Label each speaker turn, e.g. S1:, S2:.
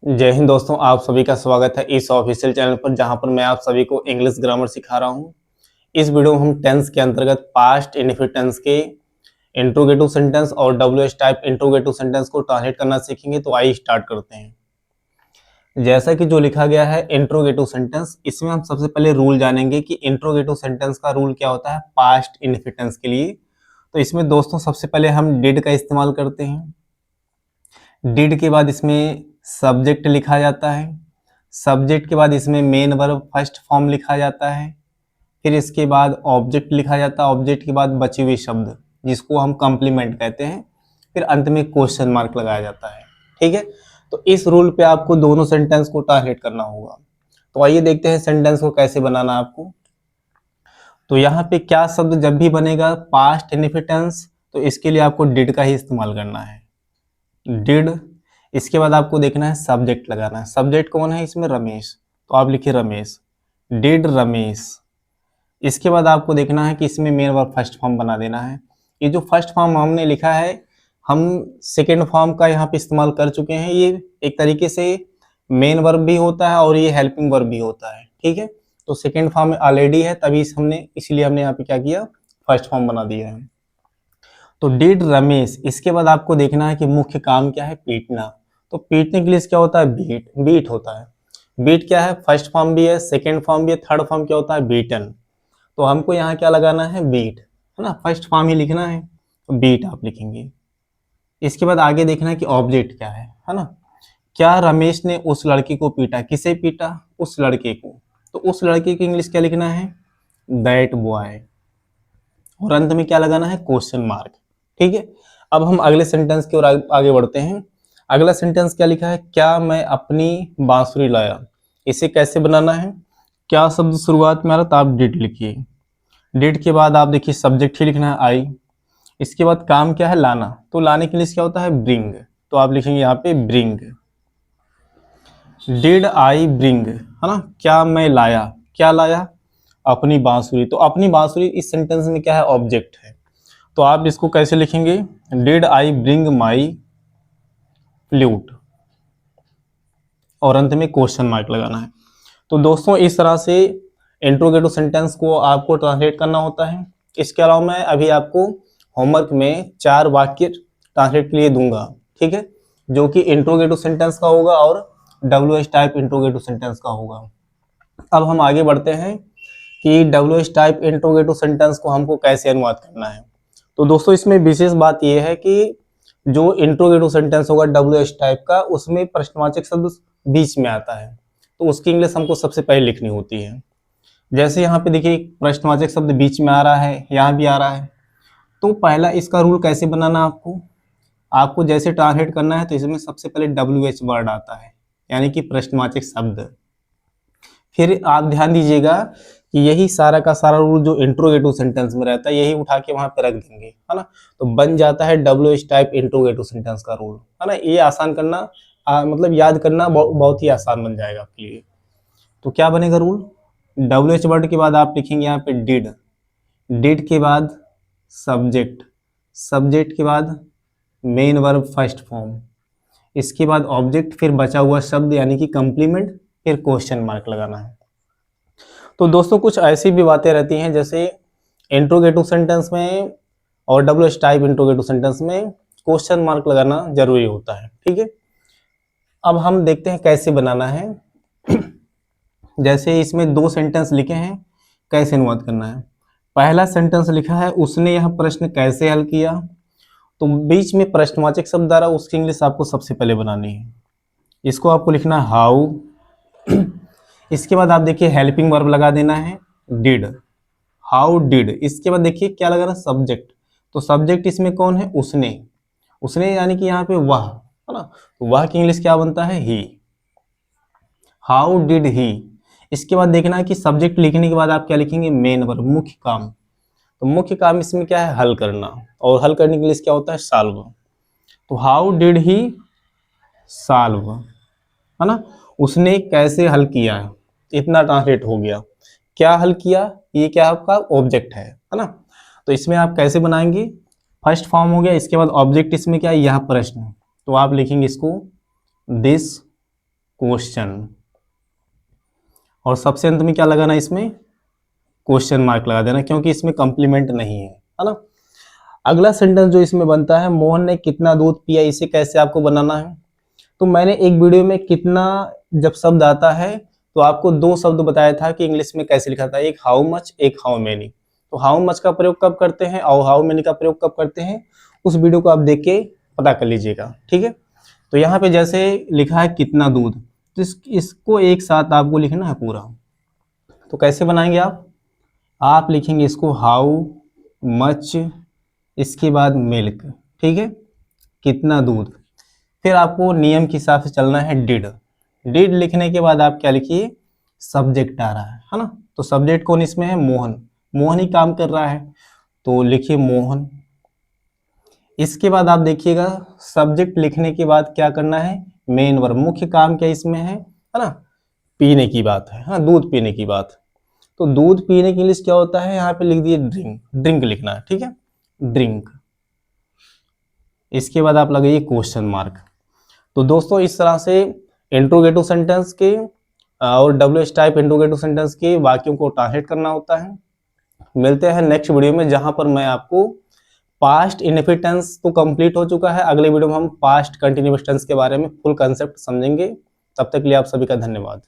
S1: जय हिंद दोस्तों, आप सभी का स्वागत है इस ऑफिशियल चैनल पर जहां पर मैं आप सभी को इंग्लिश ग्रामर सिखा रहा हूं। इस वीडियो में हम टेंस के अंतर्गत पास्ट इंडेफिनिट टेंस के इंट्रोगेटिव सेंटेंस और डब्ल्यूएच टाइप इंट्रोगेटिव सेंटेंस को ट्रांसलेट करना सीखेंगे। तो आइए स्टार्ट करते हैं। जैसा कि जो लिखा गया है इंट्रोगेटिव सेंटेंस, इसमें हम सबसे पहले रूल जानेंगे कि इंट्रोगेटिव सेंटेंस का रूल क्या होता है पास्ट इंडेफिनिट टेंस के लिए। तो इसमें दोस्तों सबसे पहले हम डिड का इस्तेमाल करते हैं। डिड के बाद इसमें सब्जेक्ट लिखा जाता है। सब्जेक्ट के बाद इसमें मेन वर्ब फर्स्ट फॉर्म लिखा जाता है। फिर इसके बाद ऑब्जेक्ट लिखा जाता है। ऑब्जेक्ट के बाद बचे हुए शब्द जिसको हम कॉम्प्लीमेंट कहते हैं। फिर अंत में क्वेश्चन मार्क लगाया जाता है। ठीक है, तो इस रूल पे आपको दोनों सेंटेंस को ट्रांसलेट करना होगा। तो आइए देखते हैं सेंटेंस को कैसे बनाना है आपको। तो यहाँ पे क्या शब्द जब भी बनेगा पास्ट इंडेफिनिट टेंस, तो इसके लिए आपको डिड का ही इस्तेमाल करना है। डिड। इसके बाद आपको देखना है सब्जेक्ट लगाना है। सब्जेक्ट कौन है इसमें? रमेश। तो आप लिखिए रमेश, डिड रमेश। इसके बाद आपको देखना है कि इसमें मेन वर्ब फर्स्ट फॉर्म बना देना है। ये जो फर्स्ट फॉर्म हमने लिखा है, हम सेकेंड फॉर्म का यहाँ पे इस्तेमाल कर चुके हैं। ये एक तरीके से मेन वर्ब भी होता है और ये हेल्पिंग वर्ब भी होता है। ठीक है, तो सेकेंड फॉर्म में ऑलरेडी है, तभी इसलिए हमने यहाँ पे क्या किया, फर्स्ट फॉर्म बना दिया है। तो डिड रमेश। इसके बाद आपको देखना है कि मुख्य काम क्या है, पीटना। तो पीटने के लिए क्या होता है? बीट। बीट होता है। बीट क्या है? फर्स्ट फॉर्म भी है, सेकेंड फॉर्म भी है, थर्ड फॉर्म क्या होता है? बीटन। तो हमको यहाँ क्या लगाना है? बीट, है ना। फर्स्ट फॉर्म ही लिखना है, तो बीट आप लिखेंगे। इसके बाद आगे देखना है कि ऑब्जेक्ट क्या है ना। क्या रमेश ने उस लड़के को पीटा? किसे पीटा? उस लड़के को। तो उस लड़के की इंग्लिश क्या लिखना है? That boy. और अंत में क्या लगाना है? Question mark. ठीक है, अब हम अगले सेंटेंस की ओर आगे बढ़ते हैं। अगला सेंटेंस क्या लिखा है? क्या मैं अपनी बांसुरी लाया। इसे कैसे बनाना है? क्या शब्द शुरुआत में आ रहा, तो आप डिड लिखिए। डिड के बाद आप देखिए सब्जेक्ट ही लिखना है आई। इसके बाद काम क्या है? लाना। तो लाने के लिए क्या होता है? ब्रिंग। तो आप लिखेंगे यहाँ पे ब्रिंग। डिड आई ब्रिंग, है ना। क्या मैं लाया। क्या लाया? अपनी बांसुरी। तो अपनी बांसुरी इस सेंटेंस में क्या है? ऑब्जेक्ट है। तो आप इसको कैसे लिखेंगे? Did I bring my flute, और अंत में क्वेश्चन मार्क लगाना है। तो दोस्तों इस तरह से इंट्रोगेटिव सेंटेंस को आपको ट्रांसलेट करना होता है। इसके अलावा मैं अभी आपको होमवर्क में 4 वाक्य ट्रांसलेट के लिए दूंगा। ठीक है, जो कि इंट्रोगेटिव सेंटेंस का होगा और डब्ल्यूएच टाइप इंट्रोगेटिव सेंटेंस का होगा। अब हम आगे बढ़ते हैं कि डब्ल्यूएच टाइप इंट्रोगेटिव सेंटेंस को हमको कैसे अनुवाद करना है। तो दोस्तों इसमें विशेष बात यह है कि जो इंट्रोगेटिव सेंटेंस होगा डब्ल्यूएच टाइप का, उसमें प्रश्नवाचक शब्द बीच में आता है। तो उसकी इंग्लिश हमको सबसे पहले लिखनी होती है। जैसे यहाँ पे देखिए प्रश्नवाचक शब्द बीच में आ रहा है, यहाँ भी आ रहा है। तो पहला इसका रूल कैसे बनाना आपको, आपको जैसे ट्रांसलेट करना है तो इसमें सबसे पहले डब्ल्यूएच वर्ड आता है, यानी कि प्रश्नवाचक शब्द। फिर आप ध्यान दीजिएगा कि यही सारा का सारा रूल जो इंट्रोगेटिव सेंटेंस में रहता है, यही उठा के वहां पे रख देंगे, है ना। तो बन जाता है डब्ल्यूएच टाइप इंट्रोगेटिव सेंटेंस का रूल, है ना। ये आसान करना मतलब याद करना बहुत ही आसान बन जाएगा आपके लिए। तो क्या बनेगा रूल? डब्ल्यूएच वर्ड के बाद आप लिखेंगे यहाँ पे डिड। डिड के बाद सब्जेक्ट। सब्जेक्ट के बाद मेन वर्ब फर्स्ट फॉर्म। इसके बाद ऑब्जेक्ट, फिर बचा हुआ शब्द यानी कि कंप्लीमेंट, फिर क्वेश्चन मार्क लगाना है। तो दोस्तों कुछ ऐसी भी बातें रहती हैं जैसे इंट्रोगेटिव सेंटेंस में और डब्ल्यूएच टाइप इंट्रोगेटिव सेंटेंस में क्वेश्चन मार्क लगाना जरूरी होता है। ठीक है, अब हम देखते हैं कैसे बनाना है। जैसे इसमें 2 सेंटेंस लिखे हैं, कैसे अनुवाद करना है। पहला सेंटेंस लिखा है उसने यह प्रश्न कैसे हल किया। तो बीच में प्रश्नवाचक शब्द आ रहा है, उसकी इंग्लिश आपको सबसे पहले बनानी है। इसको आपको लिखना है हाउ। इसके बाद आप देखिए हेल्पिंग वर्ब लगा देना है डिड। How did. इसके बाद देखिए क्या लगा रहा, सब्जेक्ट। तो सब्जेक्ट इसमें कौन है? उसने। उसने यानी कि यहाँ पे वह, है ना। तो वह की इंग्लिश क्या बनता है? ही। How did he. इसके बाद देखना है कि सब्जेक्ट लिखने के बाद आप क्या लिखेंगे? मेन वर्ब, मुख्य काम। तो मुख्य काम इसमें क्या है? हल करना। और हल करने के लिए क्या होता है? सॉल्व। तो हाउ डिड ही सॉल्व, है ना। उसने कैसे हल किया है, इतना ट्रांसलेट हो गया। क्या हल किया, ये क्या आपका ऑब्जेक्ट है ना। तो इसमें आप कैसे बनाएंगे? फर्स्ट फॉर्म हो गया, इसके बाद ऑब्जेक्ट इसमें क्या है? यह प्रश्न। तो आप लिखेंगे इसको दिस क्वेश्चन, और सबसे अंत में क्या लगाना है, इसमें क्वेश्चन मार्क लगा देना, क्योंकि इसमें कॉम्प्लीमेंट नहीं है ना। अगला सेंटेंस जो इसमें बनता है, मोहन ने कितना दूध पिया, इसे कैसे आपको बनाना है। तो मैंने एक वीडियो में कितना जब शब्द आता है तो आपको दो शब्द बताया था कि इंग्लिश में कैसे लिखा था, एक हाउ मच, एक हाउ मेनी। तो हाउ मच का प्रयोग कब करते हैं और हाउ मेनी का प्रयोग कब करते हैं, उस वीडियो को आप देख के पता कर लीजिएगा, ठीक है। तो यहाँ पे जैसे लिखा है कितना दूध, तो इसको एक साथ आपको लिखना है पूरा। तो कैसे बनाएंगे आप लिखेंगे इसको हाउ मच, इसके बाद मिल्क, ठीक है, कितना दूध। फिर आपको नियम के हिसाब से चलना है, डिड। डिड लिखने के बाद आप क्या लिखिए, सब्जेक्ट आ रहा है ना। तो सब्जेक्ट कौन इसमें है, मोहन, मोहन ही काम कर रहा है, तो लिखिए मोहन। इसके बाद आप देखिएगा सब्जेक्ट लिखने के बाद क्या करना है, मेन वर्ब, मुख्य काम क्या इसमें है ना, पीने की बात है, हाँ, दूध पीने की बात। तो दूध पीने की इंग्लिश क्या होता है, यहाँ पे लिख दिए ड्रिंक, ड्रिंक लिखना है, ठीक है, ड्रिंक। इसके बाद आप लगाइए क्वेश्चन मार्क। तो दोस्तों इस तरह से इंट्रोगेटिव सेंटेंस के और WH टाइप इंट्रोगेटिव सेंटेंस के वाक्यों को ट्रांसलेट करना होता है। मिलते हैं नेक्स्ट वीडियो में, जहां पर मैं आपको पास्ट इंडेफिनिट टेंस तो कंप्लीट हो चुका है, अगले वीडियो में हम पास्ट कंटिन्यूअस टेंस के बारे में फुल कंसेप्ट समझेंगे। तब तक के लिए आप सभी का धन्यवाद।